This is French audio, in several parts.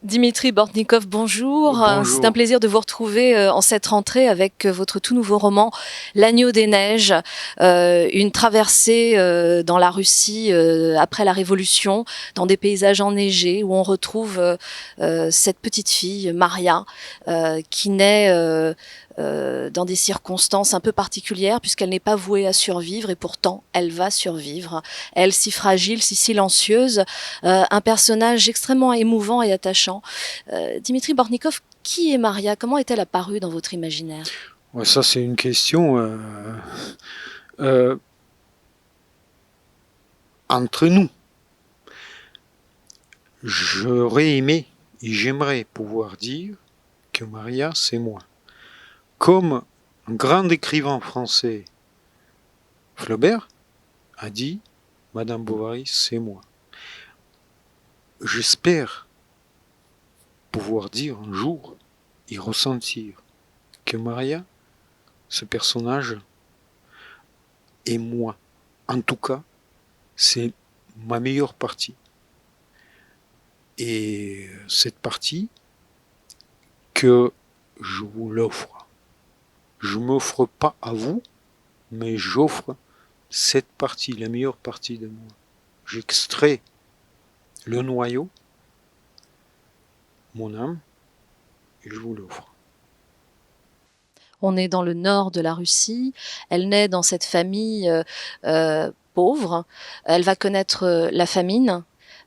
Dimitri Bortnikov, bonjour. C'est un Bonjour. plaisir de vous retrouver en cette rentrée avec votre tout nouveau roman L'Agneau des Neiges, une traversée dans la Russie après la Révolution, dans des paysages enneigés où on retrouve cette petite fille, Maria, qui naît dans des circonstances un peu particulières puisqu'elle n'est pas vouée à survivre et pourtant elle va survivre. Elle, si fragile, si silencieuse, un personnage extrêmement émouvant et attachant. Dimitri Bortnikov, qui est Maria? Comment est-elle apparue dans votre imaginaire? Ouais, ça, c'est une question euh, entre nous. J'aurais aimé et j'aimerais pouvoir dire que Maria, c'est moi. Comme un grand écrivain français, Flaubert, a dit, Madame Bovary, c'est moi. J'espère pouvoir dire un jour et ressentir que Maria, ce personnage, est moi. En tout cas, c'est ma meilleure partie. Et cette partie, que je vous l'offre. Je m'offre pas à vous, mais j'offre cette partie, la meilleure partie de moi. J'extrais le noyau, mon âme, et je vous l'offre. On est dans le nord de la Russie. Elle naît dans cette famille pauvre. Elle va connaître la famine.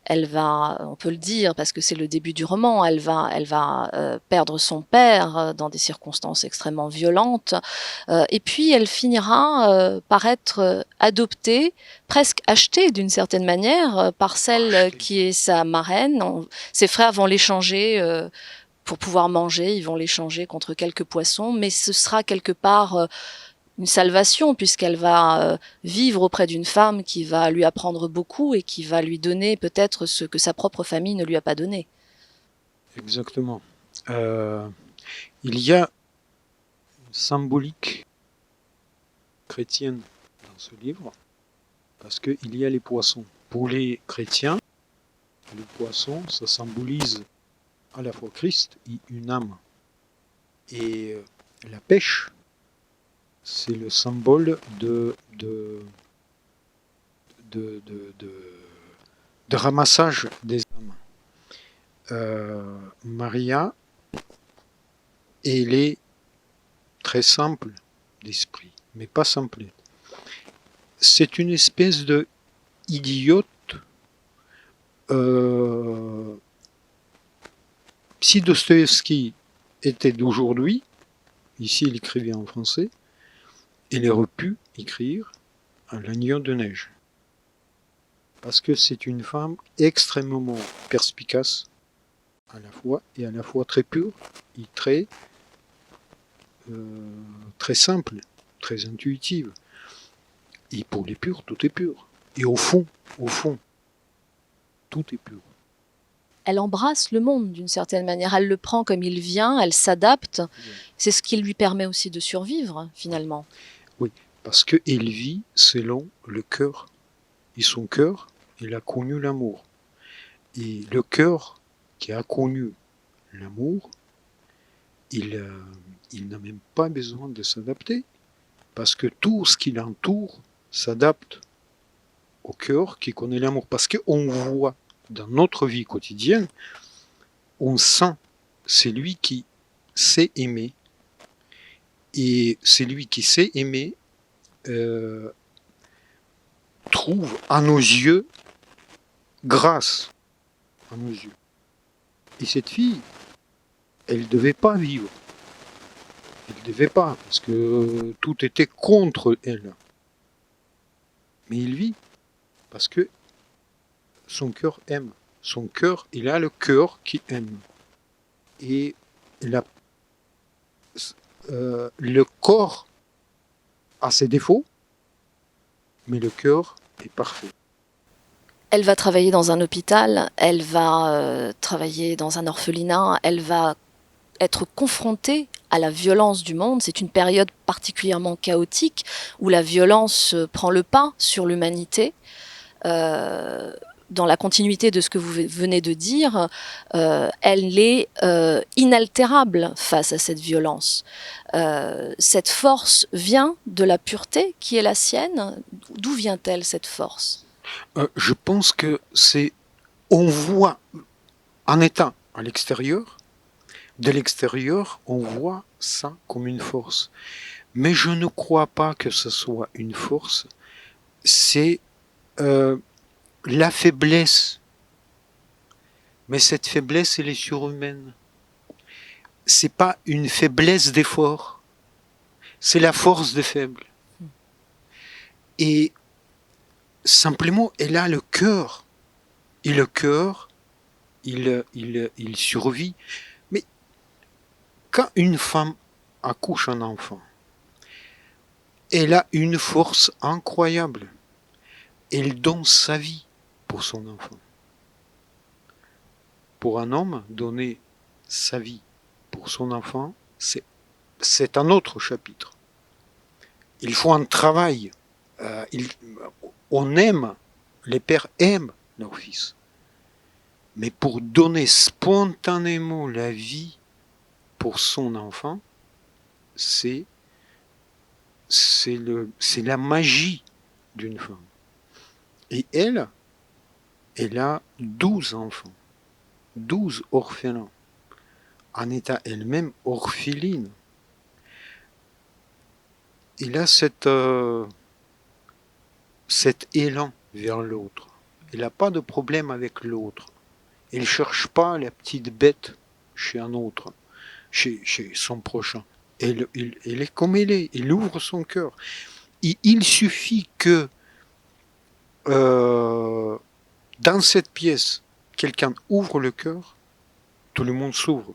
Elle va, on peut le dire parce que c'est le début du roman, elle va perdre son père dans des circonstances extrêmement violentes. Et puis elle finira par être adoptée, presque achetée d'une certaine manière par celle qui est sa marraine. Ses frères vont l'échanger pour pouvoir manger, ils vont l'échanger contre quelques poissons, mais ce sera quelque part une salvation puisqu'elle va vivre auprès d'une femme qui va lui apprendre beaucoup et qui va lui donner peut-être ce que sa propre famille ne lui a pas donné. Exactement. Euh, il y a une symbolique chrétienne dans ce livre, parce qu'il y a les poissons. Pour les chrétiens, le poisson, ça symbolise à la fois Christ et une âme. Et la pêche, c'est le symbole de ramassage des âmes. Maria, elle est très simple d'esprit, mais pas simplette. C'est une espèce de idiote. Si Dostoïevski était d'aujourd'hui, ici il écrivait en français, il aurait pu écrire L'Agneau de neige. Parce que c'est une femme extrêmement perspicace à la fois et à la fois très pure et très simple, très intuitive. Et pour les purs, tout est pur. Et au fond, tout est pur. Elle embrasse le monde d'une certaine manière, elle le prend comme il vient, elle s'adapte. C'est ce qui lui permet aussi de survivre finalement. Oui, parce qu'elle vit selon le cœur. Et son cœur, il a connu l'amour. Et le cœur qui a connu l'amour, il n'a même pas besoin de s'adapter. Parce que tout ce qui l'entoure s'adapte au cœur qui connaît l'amour. Parce qu'on voit dans notre vie quotidienne, on sent celui qui sait aimer. Et celui qui sait aimer trouve à nos yeux grâce à nos yeux. Et cette fille, elle ne devait pas vivre. Elle ne devait pas, parce que tout était contre elle. Mais il vit, parce que son cœur aime. Son cœur, il a le cœur qui aime. Et le corps a ses défauts, mais le cœur est parfait. Elle va travailler dans un hôpital, elle va travailler dans un orphelinat, elle va être confrontée à la violence du monde. C'est une période particulièrement chaotique où la violence prend le pas sur l'humanité. dans la continuité de ce que vous venez de dire, elle est inaltérable face à cette violence. Cette force vient de la pureté qui est la sienne. D'où vient-elle, cette force? Je pense que on voit, en étant à l'extérieur, de l'extérieur, on voit ça comme une force. Mais je ne crois pas que ce soit une force. C'est la faiblesse. Mais cette faiblesse, elle est surhumaine. C'est pas une faiblesse d'effort. C'est la force des faibles. Et simplement, elle a le cœur. Et le cœur, il survit. Mais quand une femme accouche un enfant, elle a une force incroyable. Elle donne sa vie pour son enfant. Pour un homme, donner sa vie pour son enfant, c'est un autre chapitre. Il faut un travail. On aime, les pères aiment leurs fils. Mais pour donner spontanément la vie pour son enfant, c'est la magie d'une femme. Et elle a 12 enfants, 12 orphelins, en état elle-même orpheline. Il a cet élan vers l'autre. Il n'a pas de problème avec l'autre. Il ne cherche pas la petite bête chez un autre, chez son prochain. Il est comme il est. Il ouvre son cœur. Il suffit que dans cette pièce, quelqu'un ouvre le cœur, tout le monde s'ouvre.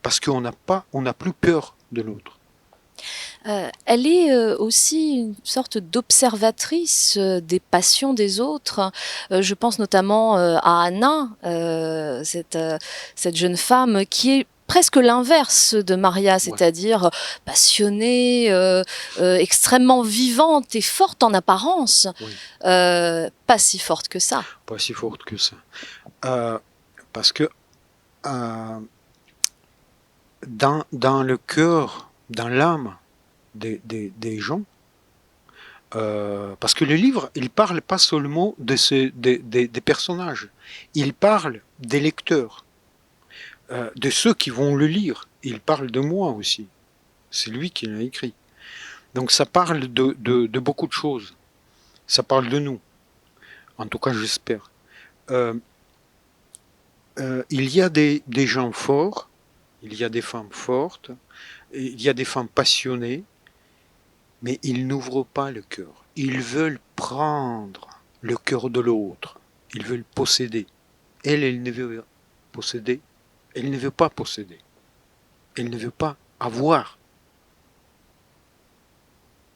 Parce qu'on n'a plus peur de l'autre. Elle est aussi une sorte d'observatrice des passions des autres. Je pense notamment à Anna, cette jeune femme qui est presque l'inverse de Maria, c'est-à-dire passionnée, extrêmement vivante et forte en apparence. Oui. Pas si forte que ça. Pas si forte que ça. Parce que dans le cœur, dans l'âme des gens, parce que le livre, il parle pas seulement des personnages, il parle des lecteurs, de ceux qui vont le lire. Il parle de moi aussi. C'est lui qui l'a écrit. Donc ça parle de beaucoup de choses. Ça parle de nous. En tout cas, j'espère. Il y a des gens forts, il y a des femmes fortes, il y a des femmes passionnées, mais ils n'ouvrent pas le cœur. Ils veulent prendre le cœur de l'autre. Ils veulent posséder. Elle ne veut posséder. Elle ne veut pas posséder. Elle ne veut pas avoir.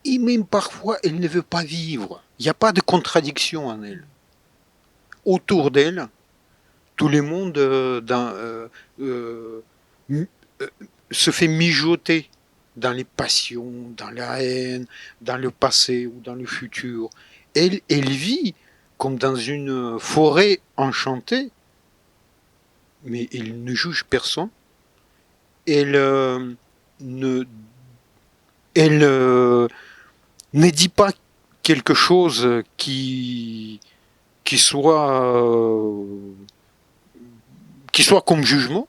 Et même parfois, elle ne veut pas vivre. Il n'y a pas de contradiction en elle. Autour d'elle, tout le monde se fait mijoter dans les passions, dans la haine, dans le passé ou dans le futur. Elle vit comme dans une forêt enchantée, mais elle ne juge personne. Elle ne dit pas quelque chose qui soit comme jugement,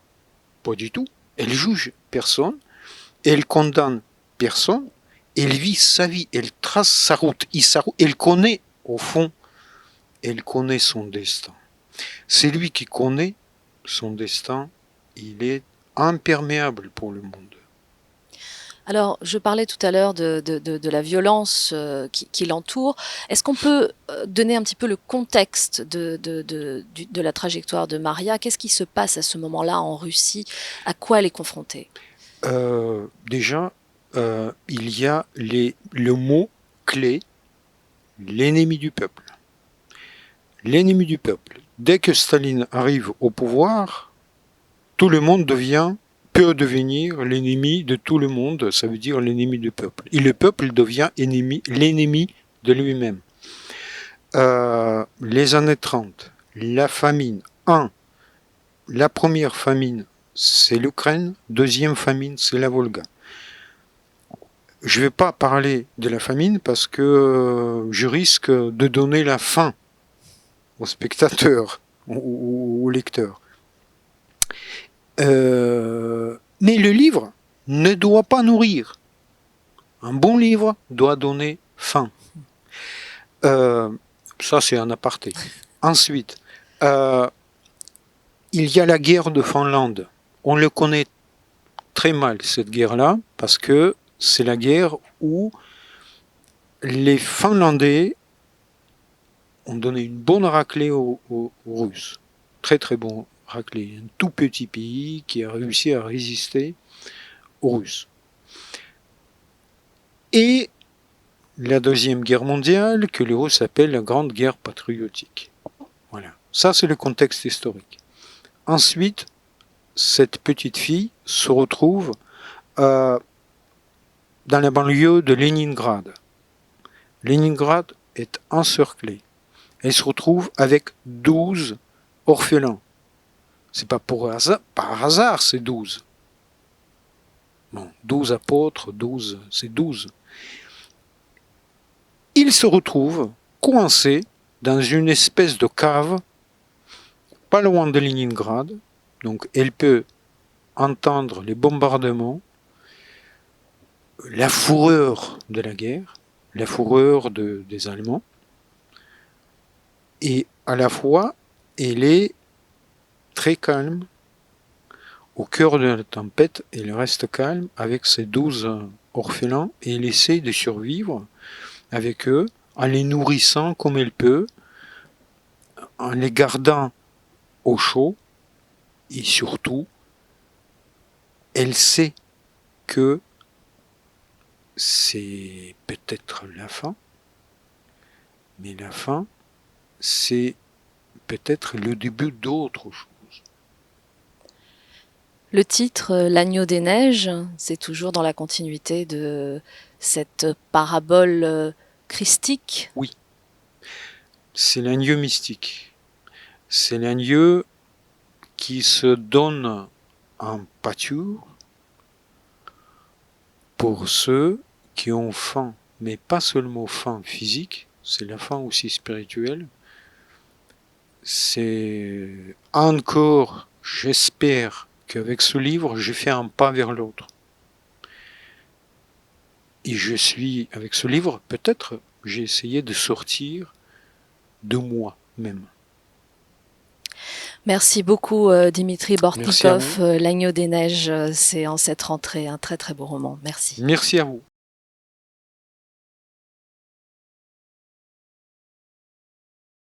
pas du tout. Elle juge personne, elle condamne personne, elle vit sa vie, elle trace sa route, elle connaît au fond, elle connaît son destin. C'est lui qui connaît son destin, il est imperméable pour le monde. Alors, je parlais tout à l'heure de la violence qui l'entoure. Est-ce qu'on peut donner un petit peu le contexte de la trajectoire de Maria? Qu'est-ce qui se passe à ce moment-là en Russie? À quoi elle est confrontée? Déjà, il y a le mot clé, l'ennemi du peuple. L'ennemi du peuple. Dès que Staline arrive au pouvoir, tout le monde peut devenir l'ennemi de tout le monde, ça veut dire l'ennemi du peuple. Et le peuple devient l'ennemi de lui-même. Les années 30, la famine. La première famine, c'est l'Ukraine. Deuxième famine, c'est la Volga. Je ne vais pas parler de la famine parce que je risque de donner la faim aux spectateurs, aux lecteurs. Mais le livre ne doit pas nourrir. Un bon livre doit donner faim. Ça, c'est un aparté. Ensuite, il y a la guerre de Finlande. On le connaît très mal, cette guerre-là, parce que c'est la guerre où les Finlandais ont donné une bonne raclée aux Russes. Très très bon raclée. Un tout petit pays qui a réussi à résister aux Russes. Et la Deuxième Guerre mondiale, que les Russes appellent la Grande Guerre patriotique. Voilà. Ça, c'est le contexte historique. Ensuite, cette petite fille se retrouve dans la banlieue de Leningrad. Leningrad est encerclée. Elle se retrouve avec 12 orphelins. C'est pas par hasard, c'est 12. Bon, 12 apôtres, 12, c'est 12. Ils se retrouvent coincés dans une espèce de cave, pas loin de Leningrad. Donc elle peut entendre les bombardements, la fureur de la guerre, la fureur des Allemands. Et à la fois, elle est très calme. Au cœur de la tempête, elle reste calme avec ses 12 orphelins et elle essaie de survivre avec eux en les nourrissant comme elle peut, en les gardant au chaud et surtout, elle sait que c'est peut-être la fin, mais la fin, c'est peut-être le début d'autre chose. Le titre L'agneau des neiges, c'est toujours dans la continuité de cette parabole christique. Oui, c'est l'agneau mystique. C'est l'agneau qui se donne en pâture pour ceux qui ont faim, mais pas seulement faim physique, c'est la faim aussi spirituelle. C'est encore, j'espère qu'avec ce livre, j'ai fait un pas vers l'autre. Et je suis, avec ce livre, peut-être, j'ai essayé de sortir de moi-même. Merci beaucoup Dimitri Merci à Bortnikov. vous. L'agneau des neiges, c'est en cette rentrée un très très beau roman. Merci. Merci à vous.